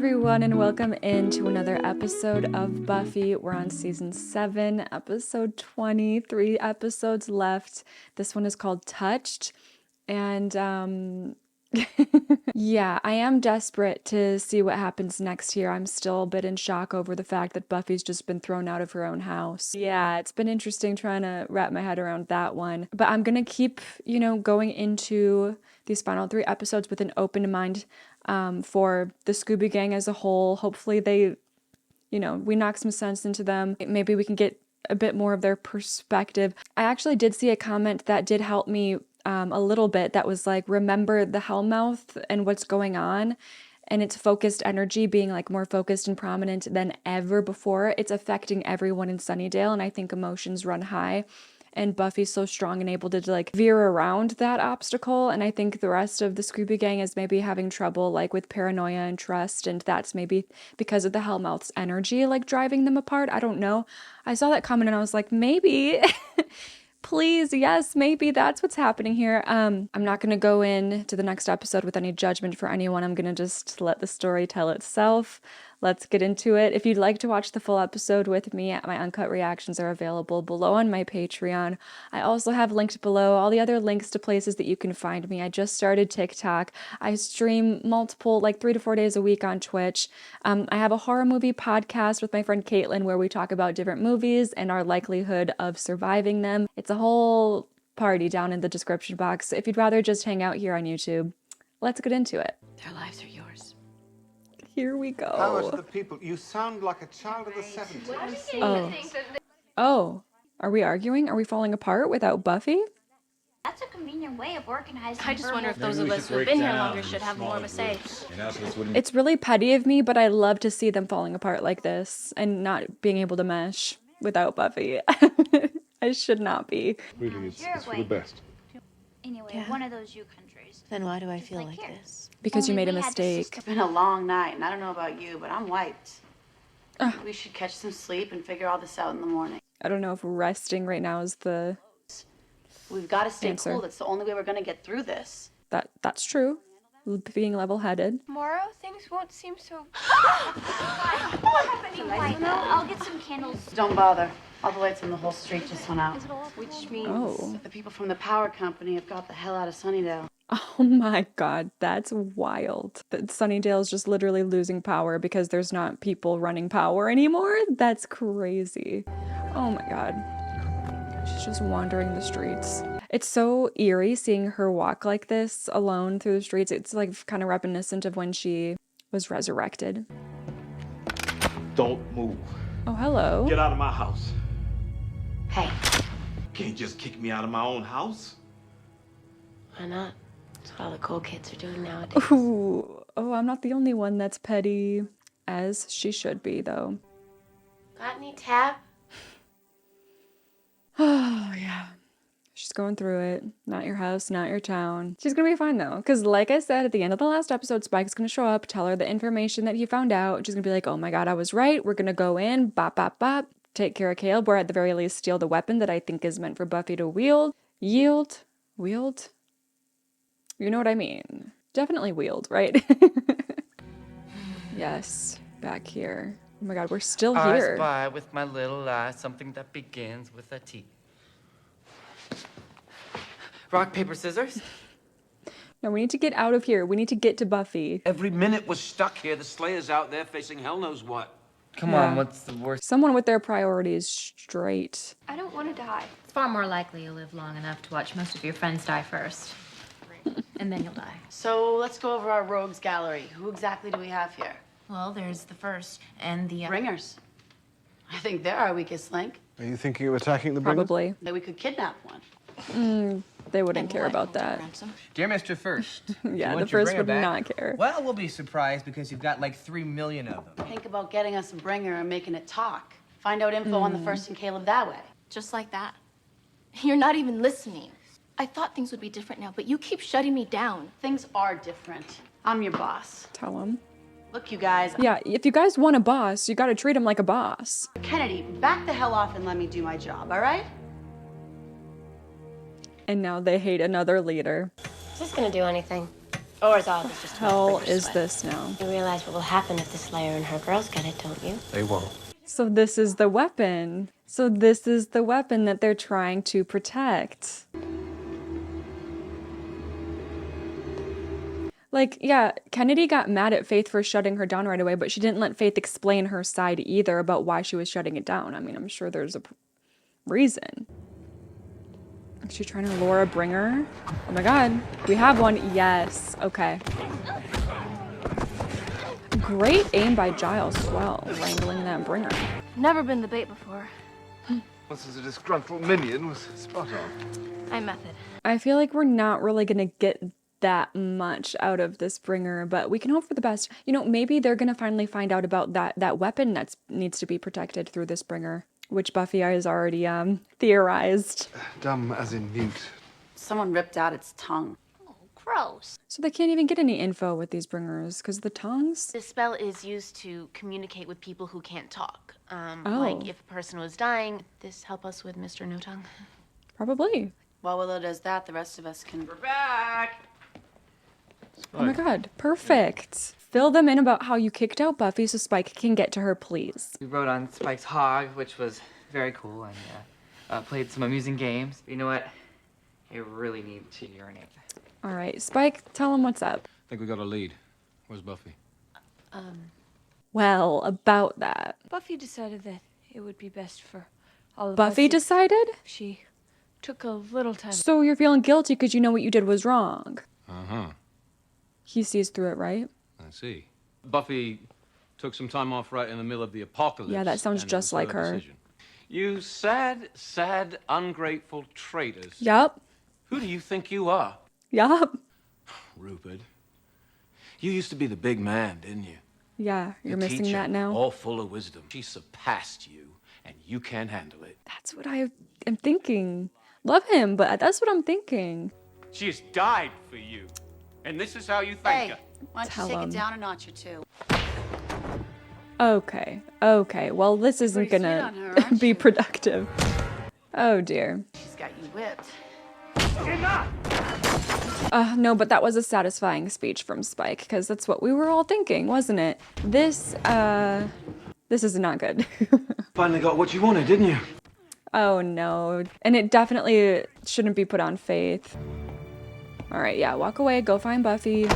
everyone, and welcome into another episode of Buffy. We're on season 7, episode 20, 3 episodes left. This one is called Touched, and yeah, I am desperate to see what happens next here. I'm still a bit in shock over the fact that Buffy's just been thrown out of her own house. Yeah, it's been interesting trying to wrap my head around that one. But I'm gonna keep, going into these final 3 episodes with an open mind for the Scooby Gang as a whole. Hopefully they, we knock some sense into them. Maybe we can get a bit more of their perspective. I actually did see a comment that did help me a little bit that was like, remember the Hellmouth and what's going on, and its focused energy being like more focused and prominent than ever before. It's affecting everyone in Sunnydale, and I think emotions run high. And Buffy's so strong and able to like veer around that obstacle. And I think the rest of the Scooby Gang is maybe having trouble like with paranoia and trust. And that's maybe because of the Hellmouth's energy like driving them apart. I don't know. I saw that comment and I was like, maybe. Please, yes, maybe that's what's happening here. I'm not going to go into the next episode with any judgment for anyone. I'm going to just let the story tell itself. Let's get into it. If you'd like to watch the full episode with me, my uncut reactions are available below on my Patreon. I also have linked below all the other links to places that you can find me. I just started TikTok. I stream multiple, like 3 to 4 days a week on Twitch. I have a horror movie podcast with my friend Caitlin where we talk about different movies and our likelihood of surviving them. It's a whole party down in the description box. If you'd rather just hang out here on YouTube, let's get into it. Their lives are yours. Here we go. Powers of the people. You sound like a child of the 70s. Oh, are we arguing? Are we falling apart without Buffy? That's a convenient way of organizing. I just wonder if those of us who have been here longer should have more of a say. It's really petty of me, but I love to see them falling apart like this and not being able to mesh without Buffy. I should not be. Really, it's for the best. Anyway, Yeah. one of those you countries. Then why do I feel like like here. this? Because you Only made a we had the mistake. It's been a long night, and I don't know about you, but I'm wiped. We should catch some sleep and figure all this out in the morning. I don't know if resting right now is the... We've got to stay Answer. cool. That's the only way we're going to get through this. That's true. Being level-headed. Tomorrow, things won't seem so... I'll get some candles. Don't bother. All the lights on the whole street just went out. Which means... Oh. The people from the power company have got the hell out of Sunnydale. Oh my god, that's wild. That Sunnydale is just literally losing power because there's not people running power anymore? That's crazy. Oh my god. She's just wandering the streets. It's so eerie seeing her walk like this alone through the streets. It's like kind of reminiscent of when she was resurrected. Don't move. Oh, hello. Get out of my house. Hey. Can't just kick me out of my own house. Why not? That's what all the cool kids are doing nowadays. Ooh. Oh, I'm not the only one that's petty. As she should be, though. Got any tab? Oh, yeah. She's going through it. Not your house, not your town. She's gonna be fine, though. Because like I said, at the end of the last episode, Spike's gonna show up, tell her the information that he found out. She's gonna be like, oh my god, I was right. We're gonna go in, bop, bop, bop. Take care of Caleb, or at the very least steal the weapon that I think is meant for Buffy to wield. Wield? You know what I mean. Definitely wield, right? Yes, back here. Oh my god, we're still I here. spy with my little eye something that begins with a T. Rock, paper, scissors? No, we need to get out of here. We need to get to Buffy. Every minute we're stuck here, the Slayer's out there facing hell knows what. Come Yeah. on, what's the worst? Someone with their priorities straight. I don't want to die. It's far more likely you'll live long enough to watch most of your friends die first. And then you'll die. So let's go over our rogues gallery. Who exactly do we have here? Well, there's the first and the... Bringers. I think they're our weakest link. Are you thinking of attacking the Bringers? Probably. That we could kidnap one. They wouldn't care about that. Dear Mr. First, Yeah, you the want your first bringer would back? not care. Well, we'll be surprised because you've got like 3 million of them. Think about getting us a bringer and making it talk. Find out info on the First and Caleb that way. Just like that. You're not even listening. I thought things would be different now, but you keep shutting me down. Things are different. I'm your boss. Tell them. Look, you guys. Yeah, if you guys want a boss, you gotta treat him like a boss. Kennedy, back the hell off and let me do my job, all right? And now they hate another leader. Is this gonna do anything? Or is all this just Hell is this now? You realize what will happen if the Slayer and her girls get it, don't you? They won't. So this is the weapon. So this is the weapon that they're trying to protect. Like, yeah, Kennedy got mad at Faith for shutting her down right away, but she didn't let Faith explain her side either about why she was shutting it down. I mean, I'm sure there's a reason. Is she trying to lure a bringer? Oh my god, we have one. Yes, okay. Great aim by Giles as well, wrangling that bringer. Never been the bait before. Once as a disgruntled minion was spot on. I method. I feel like we're not really gonna get that much out of this bringer, but we can hope for the best. You know, maybe they're gonna finally find out about that weapon that needs to be protected through this bringer, which Buffy has already theorized. Dumb as in mute. Someone ripped out its tongue. Oh, gross. So they can't even get any info with these bringers because the tongues. This spell is used to communicate with people who can't talk. Oh. Like if a person was dying, this help us with Mr. No Tongue. Probably. While Willow does that, the rest of us can... We're back! Oh my god, perfect. Fill them in about how you kicked out Buffy so Spike can get to her, please. We rode on Spike's hog, which was very cool, and played some amusing games. You know what? I really need to urinate. All right, Spike, tell him what's up. I think we got a lead. Where's Buffy? Well, about that. Buffy decided that it would be best for all of us. Buffy decided? if She took a little time. So you're feeling guilty because you know what you did was wrong. Uh-huh. He sees through it, right? I see. Buffy took some time off right in the middle of the apocalypse. Yeah, that sounds and it just was like her. decision. You sad, sad, ungrateful traitors. Yup. Who do you think you are? Yup. Rupert. You used to be the big man, didn't you? Yeah, you're The missing teacher, that now. all full of wisdom. She surpassed you, and you can't handle it. That's what I am thinking. Love him, but that's what I'm thinking. She has died for you, and this is how you thank Hey, her. why don't Tell you take him. it down a notch or two? Okay. Well, this isn't Pretty gonna sweet on her, aren't be you? productive. Oh dear. She's got you whipped. No, but that was a satisfying speech from Spike, because that's what we were all thinking, wasn't it? This is not good. Finally got what you wanted, didn't you? Oh no. And it definitely shouldn't be put on Faith. Alright, yeah, walk away, go find Buffy.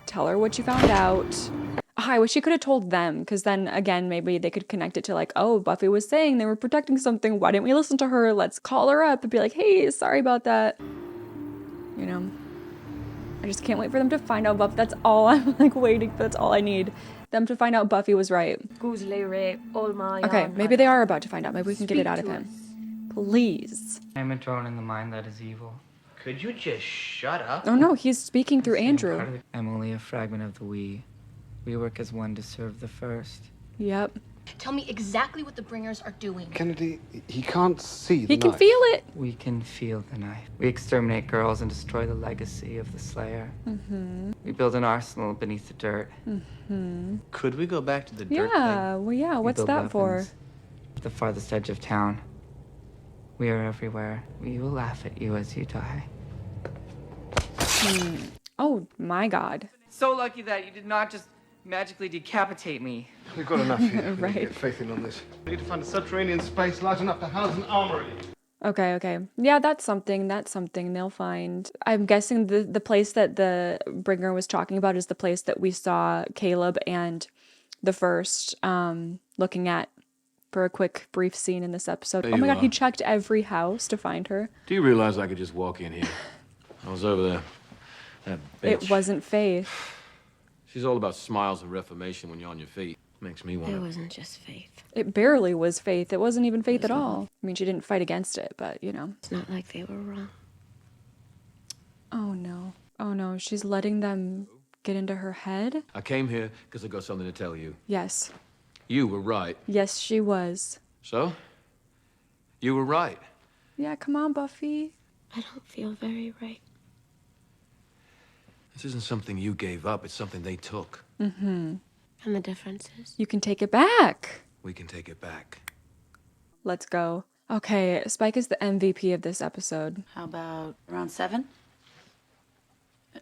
Tell her what you found out. I wish she could have told them, because then, again, maybe they could connect it to like, oh, Buffy was saying they were protecting something. Why didn't we listen to her? Let's call her up and be like, hey, sorry about that. You know? I just can't wait for them to find out Buffy. That's all I'm like waiting for. That's all I need. Them to find out Buffy was right. Okay, maybe they are about to find out. Maybe we can get it out of him. Please. I'm a drone in the mind that is evil. Could you just shut up? Oh no, he's speaking through Andrew. I'm only a fragment of the we. We work as one to serve the first. Yep. Tell me exactly what the bringers are doing. Kennedy, he can't see the He can knife. feel it. We can feel the knife. We exterminate girls and destroy the legacy of the Slayer. We build an arsenal beneath the dirt. Could we go back to the dirt Yeah, well, yeah, We what's build that for? weapons. The farthest edge of town. We are everywhere. We will laugh at you as you die. Oh my god. So lucky that you did not just magically decapitate me. We've got enough here. We need to Right. get Faith in on this. We need to find a subterranean space large enough to house an armory. Okay. Yeah, that's something they'll find. I'm guessing the place that the bringer was talking about is the place that we saw Caleb and the first looking at for a quick brief scene in this episode. There Oh my you god, he are. checked every house to find her. Do you realize I could just walk in here? I was over there. That bitch. It wasn't Faith. She's all about smiles and reformation when you're on your feet. Makes me want It to... wasn't just Faith. It barely was Faith. It wasn't even Faith at all. I mean, she didn't fight against it, but you know. It's not like they were wrong. Oh no. She's letting them get into her head? I came here because I got something to tell you. Yes. You were right. Yes, she was. So? You were right. Yeah, come on, Buffy. I don't feel very right. This isn't something you gave up. It's something they took. And the difference is? You can take it back. We can take it back. Let's go. Okay, Spike is the MVP of this episode. How about around 7?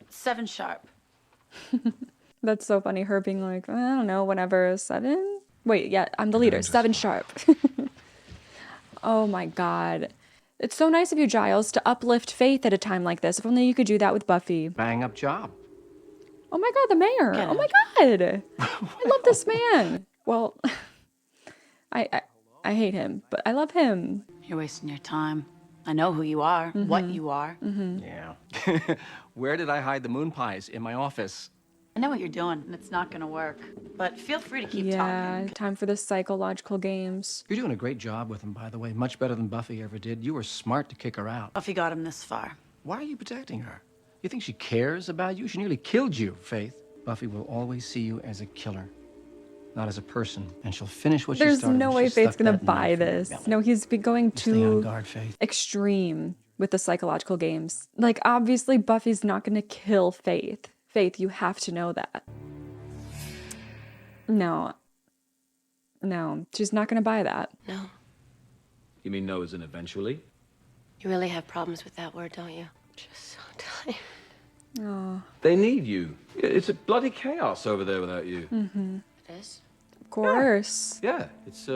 7 sharp. That's so funny, her being like, I don't know, whenever, 7? Wait, yeah, I'm the leader, 7 sharp. Oh my god. It's so nice of you, Giles, to uplift Faith at a time like this. If only you could do that with Buffy. Bang up job. Oh my god, the mayor. Get Oh my out. god. I love this man. Well, I hate him, but I love him. You're wasting your time. I know who you are, what you are. Yeah. Where did I hide the moon pies? In my office. I know what you're doing, and it's not gonna work. But feel free to keep Yeah, talking. time for the psychological games. You're doing a great job with him, by the way. Much better than Buffy ever did. You were smart to kick her out. Buffy got him this far. Why are you protecting her? You think she cares about you? She nearly killed you, Faith. Buffy will always see you as a killer, not as a person. And she'll finish what she There's started. no She way Faith's stuck gonna that buy knife in your this. belly. No, he's been going Stay on too guard, Faith. extreme with the psychological games. Like, obviously, Buffy's not gonna kill Faith. Faith, you have to know that. No. No, she's not gonna buy that. No. You mean no as in eventually? You really have problems with that word, don't you? Just so tired. Oh, They need you. It's a bloody chaos over there without you. It is? of course. Yeah, it's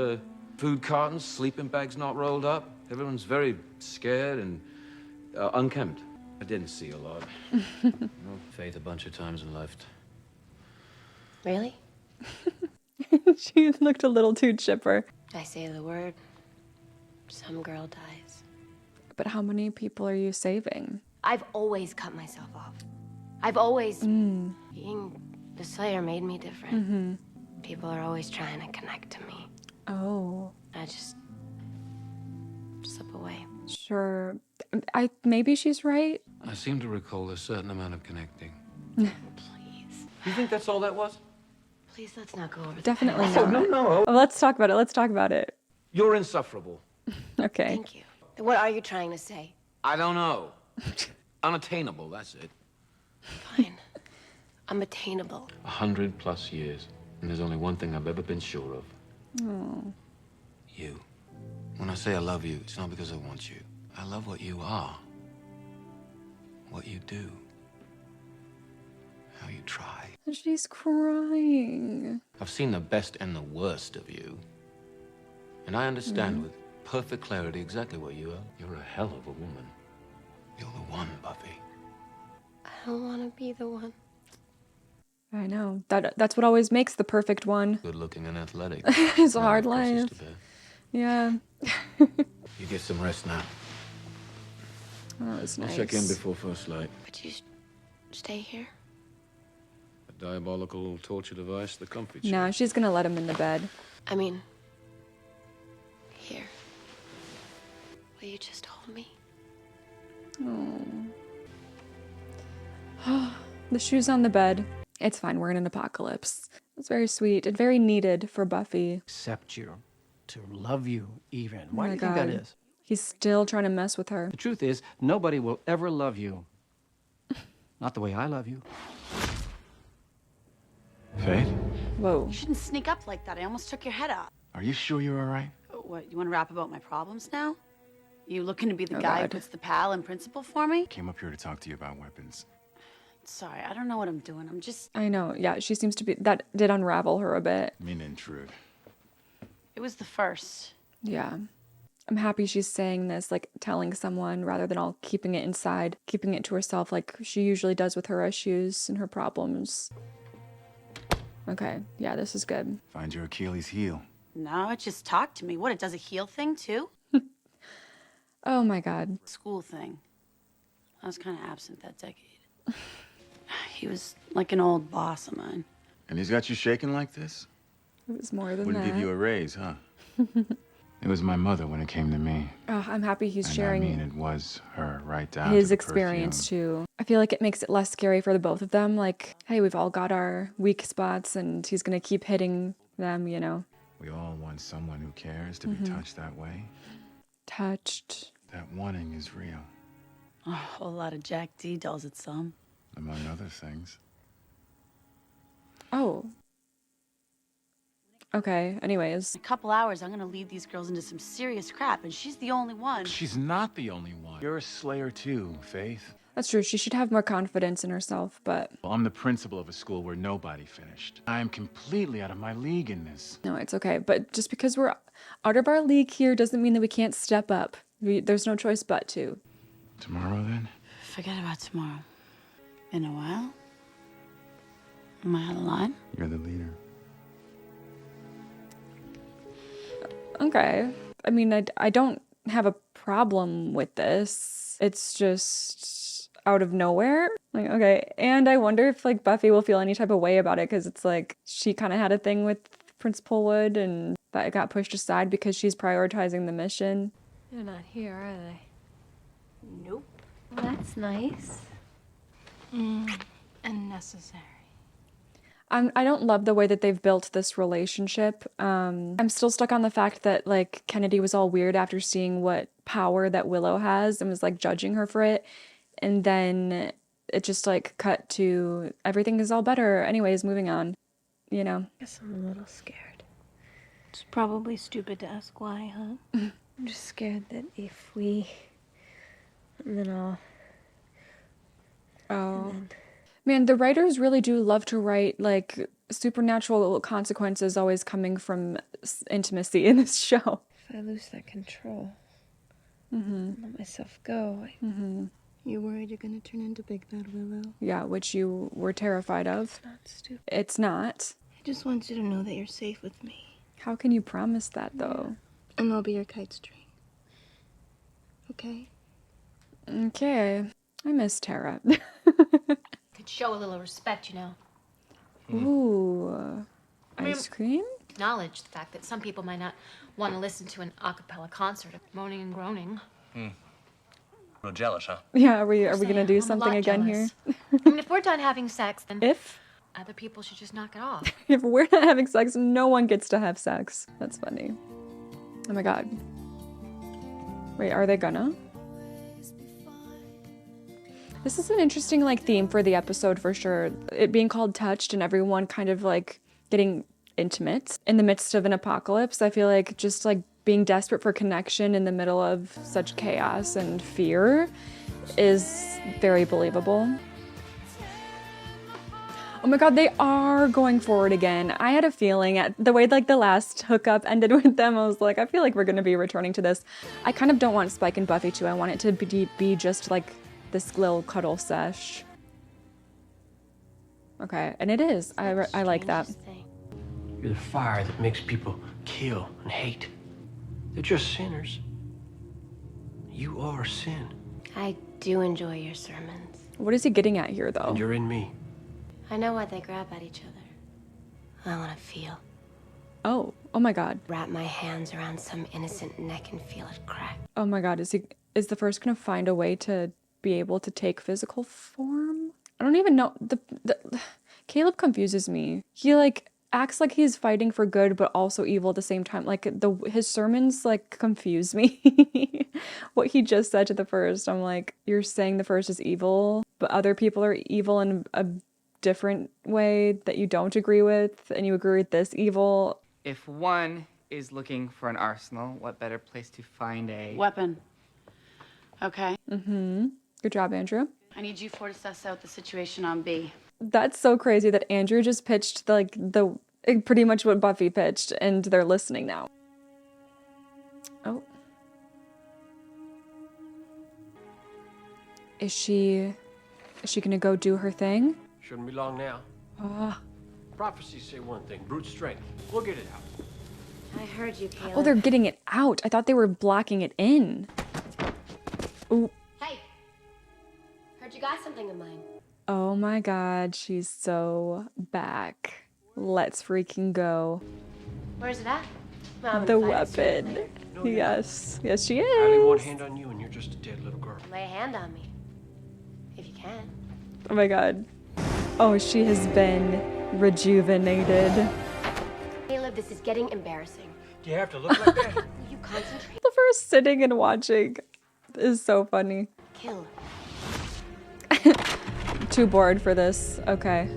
food cartons, sleeping bags not rolled up. Everyone's very scared and unkempt. I didn't see a lot. Faith a bunch of times and left. Really? She looked a little too chipper. I say the word, some girl dies. But how many people are you saving? I've always cut myself off. I've always... Being the Slayer made me different. People are always trying to connect to me. Oh, I just slip away. sure. Maybe she's right. I seem to recall a certain amount of connecting. Please. You think that's all that was? Please, let's not go over Definitely Oh, not. no. Oh, let's talk about it. Let's talk about it. You're insufferable. Okay. Thank you. What are you trying to say? I don't know. Unattainable, that's it. Fine. I'm attainable. 100+ years, and there's only one thing I've ever been sure of. Oh. You. When I say I love you, it's not because I want you. I love what you are. What you do. How you try. She's crying. I've seen the best and the worst of you. And I understand with perfect clarity exactly what you are. You're a hell of a woman. You're the one, Buffy. I don't want to be the one. I know. That's what always makes the perfect one. Good looking and athletic. It's a hard Crosses life. to bear. Yeah. You get some rest now. That was nice. I'll check in before first light. But you stay here? A diabolical torture device, the comfy chair. No, she's gonna let him in the bed. I mean, here. Will you just hold me? Oh. The shoes on the bed. It's fine, we're in an apocalypse. It's very sweet and very needed for Buffy. Accept you. To love you, even. Oh Why my do you think that God. is? He's still trying to mess with her. The truth is, nobody will ever love you. Not the way I love you. Faith? Whoa. You shouldn't sneak up like that. I almost took your head off. Are you sure you're all right? What, you want to rap about my problems now? You looking to be the Oh, guy who God. puts the pal in principle for me? Came up here to talk to you about weapons. Sorry, I don't know what I'm doing. I'm just... I know, yeah, she seems to be, that did unravel her a bit. Mean to intrude. It was the first. Yeah. I'm happy she's saying this, like telling someone rather than all keeping it inside, keeping it to herself like she usually does with her issues and her problems. Okay, yeah, this is good. Find your Achilles heel. No, it just talked to me. What, it does a heel thing too? Oh my God. School thing. I was kind of absent that decade. He was like an old boss of mine. And he's got you shaking like this? It was more than Wouldn't that. give you a raise, huh? It was my mother when it came to me. Oh, I'm happy he's And sharing I mean, it was her right down his to the experience perfume. too. I feel like it makes it less scary for the both of them. Like, hey, we've all got our weak spots and he's gonna keep hitting them, you know. We all want someone who cares to be touched that way. Touched. That wanting is real, A whole lot of Jack D does it some. among other things. Oh. Okay, anyways. In a couple hours, I'm gonna lead these girls into some serious crap, and she's the only one. She's not the only one. You're a slayer too, Faith. That's true. She should have more confidence in herself, but Well, I'm the principal of a school where nobody finished. I am completely out of my league in this. no, it's okay. But just because we're out of our league here doesn't mean that we can't step up. There's no choice but to. Tomorrow, then? Forget about tomorrow. In a while? Am I out of line? You're the leader. Okay. I mean, I don't have a problem with this. It's just out of nowhere. Like, okay. And I wonder if, like, Buffy will feel any type of way about it, because it's like she kind of had a thing with Principal Wood and that it got pushed aside because she's prioritizing the mission. They're not here, are they? Nope. Well, that's nice. Unnecessary. I don't love the way that they've built this relationship. I'm still stuck on the fact that, like, Kennedy was all weird after seeing what power that Willow has and was, like, judging her for it. And then it just, like, cut to everything is all better. Anyways, moving on, you know? Guess I'm a little scared. It's probably stupid to ask why, huh? I'm just scared that if we... And then I'll... Oh. Man, the writers really do love to write, like, supernatural consequences always coming from intimacy in this show. If I lose that control, Mm-hmm. let myself go. Mm-hmm. You worried you're gonna turn into Big Bad Willow? Yeah, which you were terrified of. It's not stupid. It's not. I just want you to know that you're safe with me. How can you promise that, though? And I'll be your kite string. Okay? Okay. I miss Tara. Could show a little respect, you know. Ooh. Ice cream? Acknowledge the fact that some people might not want to listen to an a cappella concert of moaning and groaning. Real jealous, huh? Yeah, are we gonna do I'm a something lot again jealous. here? I mean, if we're done having sex, then If other people should just knock it off. if we're not having sex, no one gets to have sex. That's funny. Oh my god. Wait, are they gonna? This is an interesting, like, theme for the episode for sure. It being called Touched and everyone kind of, like, getting intimate in the midst of an apocalypse. I feel like just, like, being desperate for connection in the middle of such chaos and fear is very believable. Oh my god, they are going forward again. I had a feeling at the way, like, the last hookup ended with them, I was like, I feel like we're gonna be returning to this. I kind of don't want Spike and Buffy to. I want it to be just, like, this little cuddle sesh. Okay, and it is. I like that. You're the fire that makes people kill and hate. They're just sinners. You are sin. I do enjoy your sermons. What is he getting at here, though? And you're in me. I know why they grab at each other. I want to feel. Oh my god. Wrap my hands around some innocent neck and feel it crack. Oh my god, is the first gonna find a way to be able to take physical form? I don't even know. Caleb confuses me. He, like, acts like he's fighting for good but also evil at the same time. Like, his sermons, like, confuse me. What he just said to the first, I'm like, you're saying the first is evil, but other people are evil in a different way that you don't agree with, and you agree with this evil. If one is looking for an arsenal, what better place to find a... Weapon. Okay. Mm-hmm. Good job, Andrew. I need you four to suss out the situation on B. That's so crazy that Andrew just pitched, like, pretty much what Buffy pitched, and they're listening now. Oh. Is she gonna go do her thing? Shouldn't be long now. Prophecies say one thing, brute strength. We'll get it out. I heard you, Caleb. Oh, they're getting it out. I thought they were blocking it in. Ooh. Hey! Heard you got something in mind. Oh my god, she's so back. Let's freaking go. Where's it at? The weapon. Yes. Yes, she I only have one is. hand on you and you're just a dead little girl. Lay a hand on me. If you can. Oh my god. Oh, she has been rejuvenated. Caleb, this is getting embarrassing. Do you have to look like that? Will you concentrate? The first sitting and watching is so funny. Kill. Too bored for this. Okay.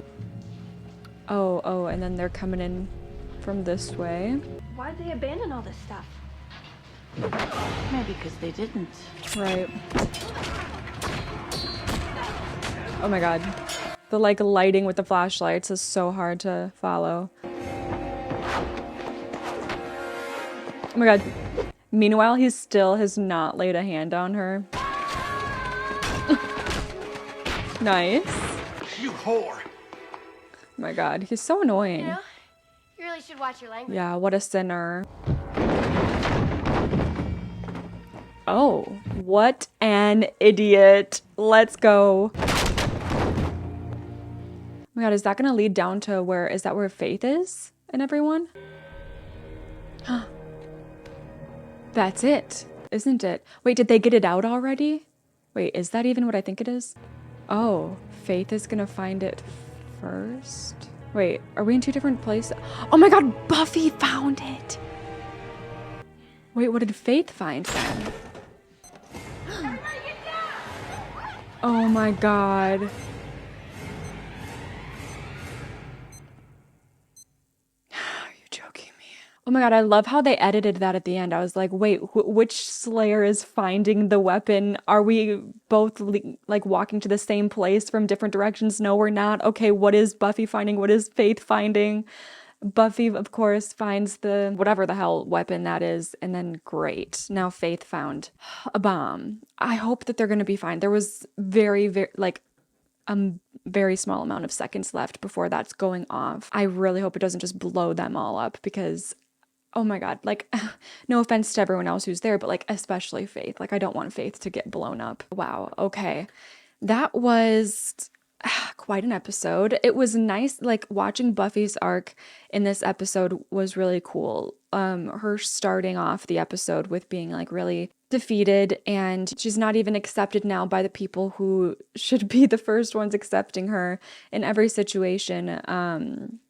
Oh, and then they're coming in from this way. Why'd they abandon all this stuff? Maybe because they didn't. Right. Oh my god. The like lighting with the flashlights is so hard to follow. Oh my god. Meanwhile, he still has not laid a hand on her. Nice. You whore. Oh my god, he's so annoying. You know, you really should watch your language. Yeah, what a sinner. Oh, what an idiot. Let's go. Oh my god, is that gonna lead down to where, is that where Faith is and everyone? That's it, isn't it? Wait, did they get it out already? Wait, is that even what I think it is? Oh, Faith is gonna find it first? Wait, are we in two different places? Oh my god, Buffy found it! Wait, what did Faith find then? Oh my god. Are you joking me? Oh my god, I love how they edited that at the end. I was like, wait, which Slayer is finding the weapon? Are we both like walking to the same place from different directions? No, we're not. Okay, what is Buffy finding? What is Faith finding? Buffy, of course, finds the whatever the hell weapon that is, and then great. Now Faith found a bomb. I hope that they're gonna be fine. There was very like a very small amount of seconds left before that's going off. I really hope it doesn't just blow them all up because, oh my god, like, no offense to everyone else who's there, but like, especially Faith. Like, I don't want Faith to get blown up. Wow, okay. That was quite an episode. It was nice, like, watching Buffy's arc in this episode was really cool. Her starting off the episode with being like really defeated, and she's not even accepted now by the people who should be the first ones accepting her in every situation.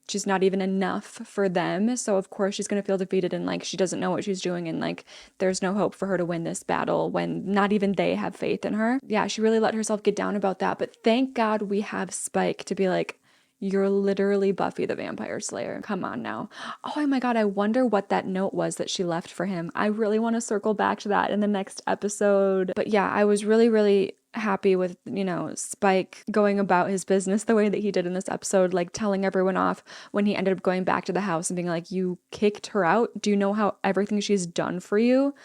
She's not even enough for them, so of course she's gonna feel defeated and like she doesn't know what she's doing, and like there's no hope for her to win this battle when not even they have faith in her. Yeah, she really let herself get down about that, but thank God we have Spike to be like, you're literally Buffy the Vampire Slayer. Come on now. Oh my god, I wonder what that note was that she left for him. I really want to circle back to that in the next episode. But yeah, I was really happy with, you know, Spike going about his business the way that he did in this episode, like telling everyone off when he ended up going back to the house and being like, you kicked her out? Do you know how everything she's done for you?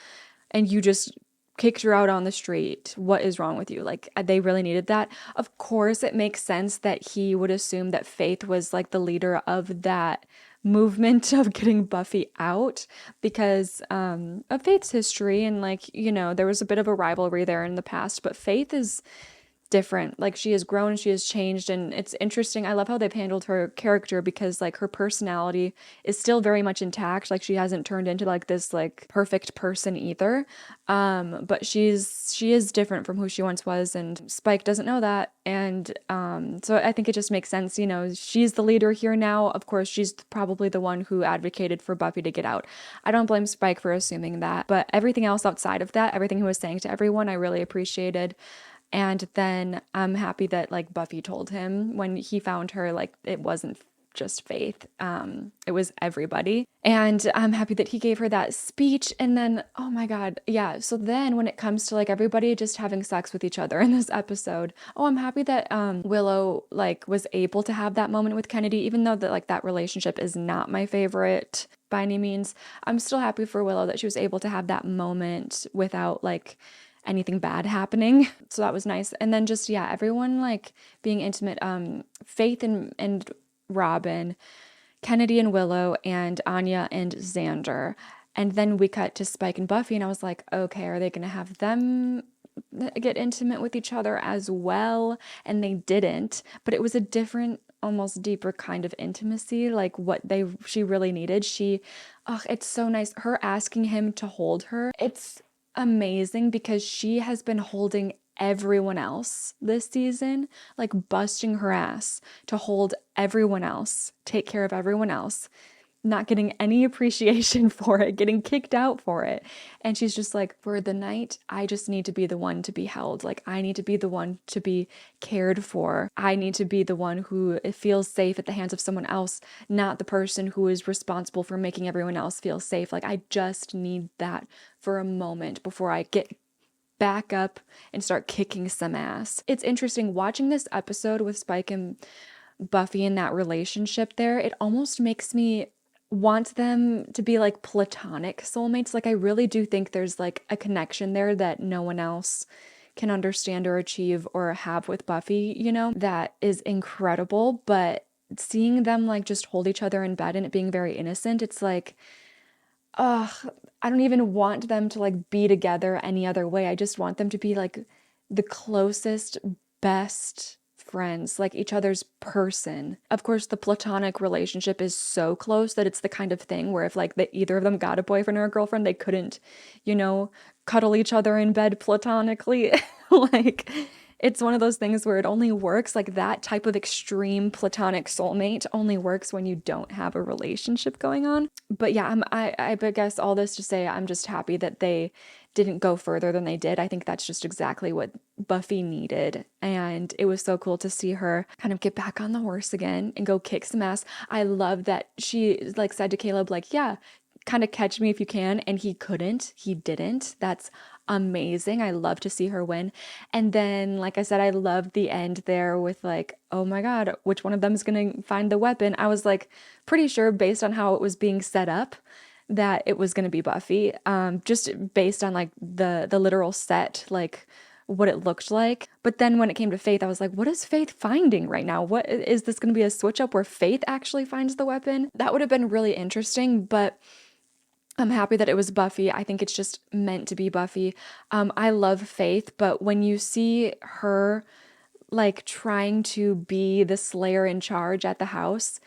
And you just kicked her out on the street. What is wrong with you? Like, they really needed that. Of course, it makes sense that he would assume that Faith was like the leader of that movement of getting Buffy out because of Faith's history, and like, you know, there was a bit of a rivalry there in the past, but Faith is different. Like, she has grown, she has changed, and it's interesting. I love how they've handled her character because like her personality is still very much intact. Like, she hasn't turned into like this like perfect person either. But she is different from who she once was, and Spike doesn't know that. And so I think it just makes sense, you know, she's the leader here now. Of course, she's probably the one who advocated for Buffy to get out. I don't blame Spike for assuming that, but everything else outside of that, everything he was saying to everyone, I really appreciated. And then I'm happy that like Buffy told him when he found her, like it wasn't just Faith, it was everybody. And I'm happy that he gave her that speech. And then, oh my god, yeah, so then when it comes to like everybody just having sex with each other in this episode, oh, I'm happy that Willow like was able to have that moment with Kennedy, even though that like that relationship is not my favorite by any means. I'm still happy for Willow that she was able to have that moment without like anything bad happening. So that was nice. And then just, yeah, everyone like being intimate, Faith and Robin, Kennedy and Willow, and Anya and Xander. And then we cut to Spike and Buffy, and I was like, okay, are they gonna have them get intimate with each other as well? And they didn't, but it was a different, almost deeper kind of intimacy, like what she really needed. It's so nice. Her asking him to hold her, it's amazing because she has been holding everyone else this season, like busting her ass to hold everyone else, take care of everyone else, not getting any appreciation for it, getting kicked out for it. And she's just like, for the night, I just need to be the one to be held. Like, I need to be the one to be cared for. I need to be the one who feels safe at the hands of someone else, not the person who is responsible for making everyone else feel safe. Like, I just need that for a moment before I get back up and start kicking some ass. It's interesting watching this episode with Spike and Buffy in that relationship there. It almost makes me want them to be like platonic soulmates. Like I really do think there's like a connection there that no one else can understand or achieve or have with Buffy, you know, that is incredible. But seeing them like just hold each other in bed and it being very innocent, it's like, ugh, I don't even want them to like be together any other way. I just want them to be like the closest, best friends, like each other's person. Of course, the platonic relationship is so close that it's the kind of thing where if like either of them got a boyfriend or a girlfriend, they couldn't, you know, cuddle each other in bed platonically. Like it's one of those things where it only works, like that type of extreme platonic soulmate only works when you don't have a relationship going on. But yeah, I guess all this to say I'm just happy that they didn't go further than they did. I think that's just exactly what Buffy needed. And it was so cool to see her kind of get back on the horse again and go kick some ass. I love that she like said to Caleb, like, yeah, kind of catch me if you can. And he couldn't. He didn't. That's amazing. I love to see her win. And then, like I said, I love the end there with like, oh my God, which one of them is going to find the weapon? I was like pretty sure based on how it was being set up that it was going to be Buffy, just based on like the literal set, like what it looked like. But then when it came to Faith, I was like, what is Faith finding right now? What is this going to be a switch up where Faith actually finds the weapon? That would have been really interesting, but I'm happy that it was Buffy. I think it's just meant to be Buffy. I love Faith, but when you see her like trying to be the Slayer in charge at the house,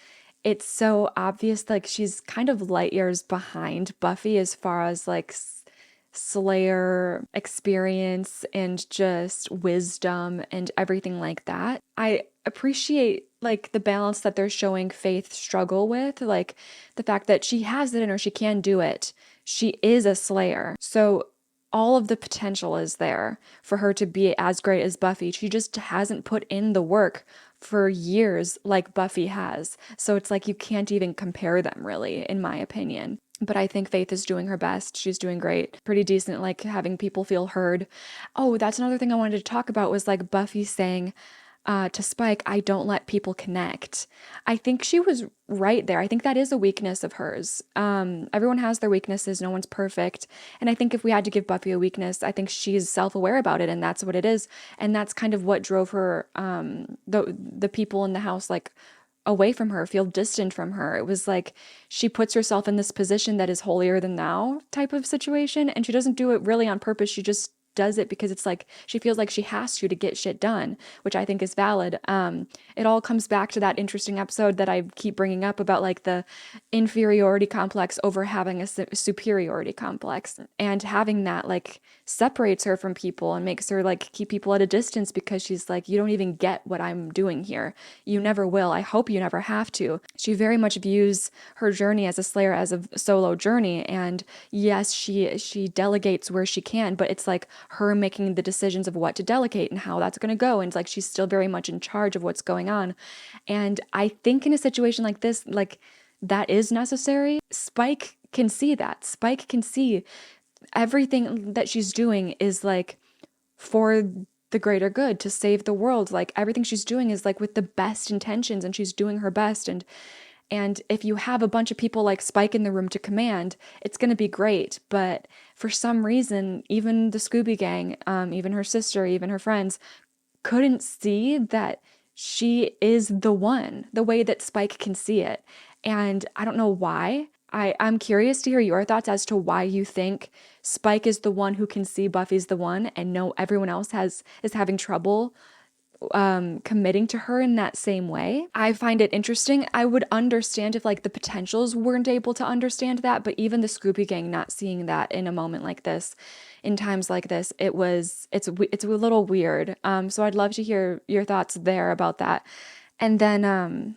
it's so obvious like she's kind of light years behind Buffy as far as like Slayer experience and just wisdom and everything like that. I appreciate like the balance that they're showing Faith struggle with, like the fact that she has it in her, she can do it. She is a Slayer. So all of the potential is there for her to be as great as Buffy. She just hasn't put in the work for years like Buffy has. So it's like you can't even compare them really, in my opinion. But I think Faith is doing her best. She's doing great. Pretty decent, like having people feel heard. Oh, that's another thing I wanted to talk about was like Buffy saying to Spike, I don't let people connect. I think she was right there. I think that is a weakness of hers. Everyone has their weaknesses. No one's perfect. And I think if we had to give Buffy a weakness, I think she's self-aware about it, and that's what it is. And that's kind of what drove her, the people in the house, like, away from her, feel distant from her. It was like she puts herself in this position that is holier than thou type of situation, and she doesn't do it really on purpose. She just does it because it's like she feels like she has to get shit done, which I think is valid. It all comes back to that interesting episode that I keep bringing up about like the inferiority complex over having a superiority complex, and having that like separates her from people and makes her like keep people at a distance because she's like, you don't even get what I'm doing here. You never will. I hope you never have to. She very much views her journey as a Slayer as a solo journey, and yes, she delegates where she can, but it's like her making the decisions of what to delegate and how that's going to go, and it's like she's still very much in charge of what's going on. And I think in a situation like this, like that is necessary. Spike can see that. Spike can see everything that she's doing is like for the greater good, to save the world. Like everything she's doing is like with the best intentions, and she's doing her best. And if you have a bunch of people like Spike in the room to command, it's going to be great. But for some reason, even the Scooby Gang, even her sister, even her friends, couldn't see that she is the one, the way that Spike can see it. And I don't know why. I'm curious to hear your thoughts as to why you think Spike is the one who can see Buffy's the one, and no everyone else is having trouble committing to her in that same way. I find it interesting. I would understand if like the potentials weren't able to understand that, but even the Scooby Gang not seeing that in a moment like this, in times like this, it's a little weird. So I'd love to hear your thoughts there about that. And then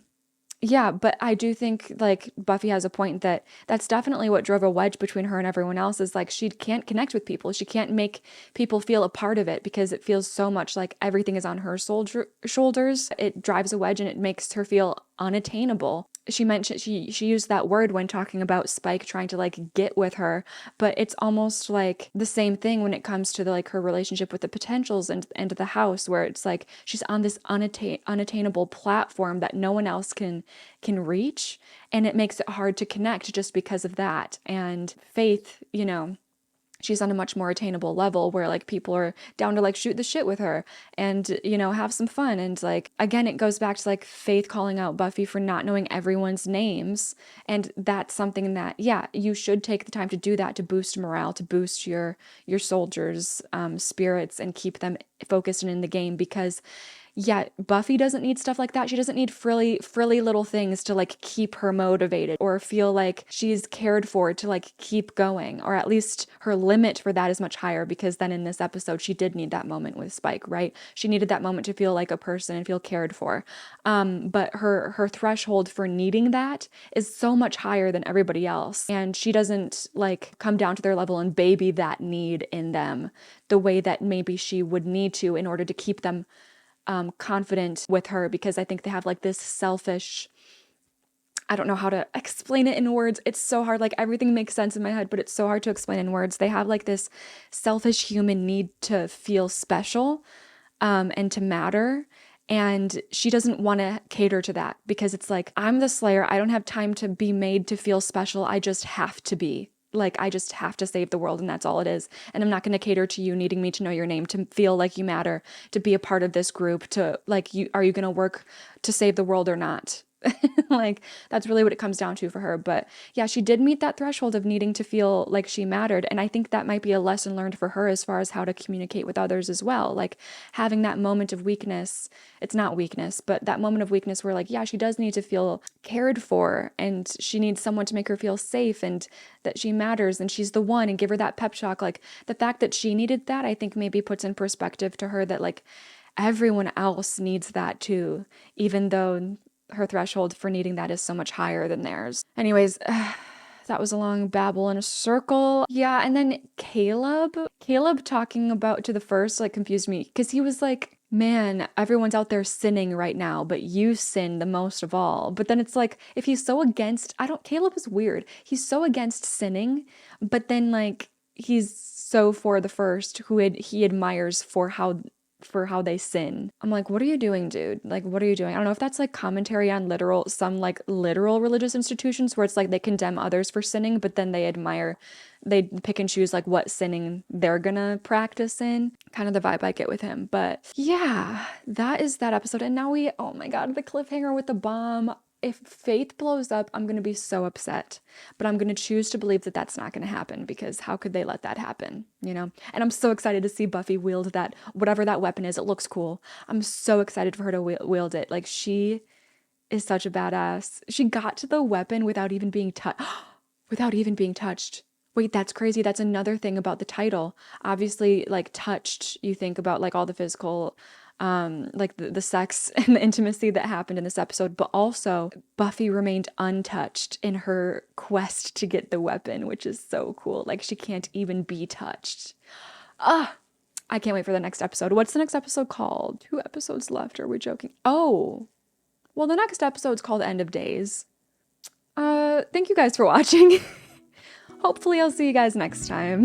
yeah, but I do think like Buffy has a point that that's definitely what drove a wedge between her and everyone else, is like she can't connect with people. She can't make people feel a part of it because it feels so much like everything is on her shoulders. It drives a wedge and it makes her feel unattainable. she mentioned she used that word when talking about Spike trying to like get with her, but it's almost like the same thing when it comes to the, like her relationship with the potentials and the house, where it's like she's on this unattainable platform that no one else can reach, and it makes it hard to connect just because of that. And Faith, you know, she's on a much more attainable level where like people are down to like shoot the shit with her and, you know, have some fun. And like, again, it goes back to like Faith calling out Buffy for not knowing everyone's names. And that's something that, yeah, you should take the time to do that, to boost morale, to boost your soldiers' spirits and keep them focused and in the game, because yeah, Buffy doesn't need stuff like that. She doesn't need frilly little things to like keep her motivated or feel like she's cared for to like keep going, or at least her limit for that is much higher, because then in this episode she did need that moment with Spike, right? She needed that moment to feel like a person and feel cared for. But her threshold for needing that is so much higher than everybody else, and she doesn't like come down to their level and baby that need in them the way that maybe she would need to in order to keep them confident with her, because I think they have like this selfish, I don't know how to explain it in words. It's so hard. Like everything makes sense in my head, but it's so hard to explain in words. They have like this selfish human need to feel special and to matter. And she doesn't want to cater to that, because it's like, I'm the Slayer. I don't have time to be made to feel special. I just have to be. Like, I just have to save the world, and that's all it is. And I'm not going to cater to you needing me to know your name, to feel like you matter, to be a part of this group, to like, are you going to work to save the world or not? Like, that's really what it comes down to for her. But yeah, she did meet that threshold of needing to feel like she mattered. And I think that might be a lesson learned for her as far as how to communicate with others as well. Like having that moment of weakness, it's not weakness, but that moment of weakness where like, yeah, she does need to feel cared for, and she needs someone to make her feel safe and that she matters and she's the one, and give her that pep talk. Like the fact that she needed that, I think maybe puts in perspective to her that like everyone else needs that too, even though her threshold for needing that is so much higher than theirs. Anyways, that was a long babble in a circle. Yeah, and then Caleb talking about to the first like confused me, because he was like, man, everyone's out there sinning right now, but you sin the most of all. But then it's like, if he's so against, Caleb is weird. He's so against sinning, but then like he's so for the first, who he admires for how they sin. I'm like, what are you doing, dude? Like, what are you doing? I don't know if that's like commentary on some like literal religious institutions where it's like they condemn others for sinning, but then they pick and choose like what sinning they're gonna practice in. Kind of the vibe I get with him. But yeah, that is that episode. And now oh my God, the cliffhanger with the bomb. If Faith blows up, I'm going to be so upset, but I'm going to choose to believe that that's not going to happen, because how could they let that happen, you know? And I'm so excited to see Buffy wield that, whatever that weapon is. It looks cool. I'm so excited for her to wield it. Like, she is such a badass. She got to the weapon without even being touched. Wait, that's crazy. That's another thing about the title. Obviously, like touched, you think about like all the physical like the sex and the intimacy that happened in this episode, but also Buffy remained untouched in her quest to get the weapon, which is so cool. Like she can't even be touched. I can't wait for the next episode. What's the next episode called? 2 episodes left. Are we joking? Oh, well, the next episode's called End of Days. Thank you guys for watching. Hopefully I'll see you guys next time.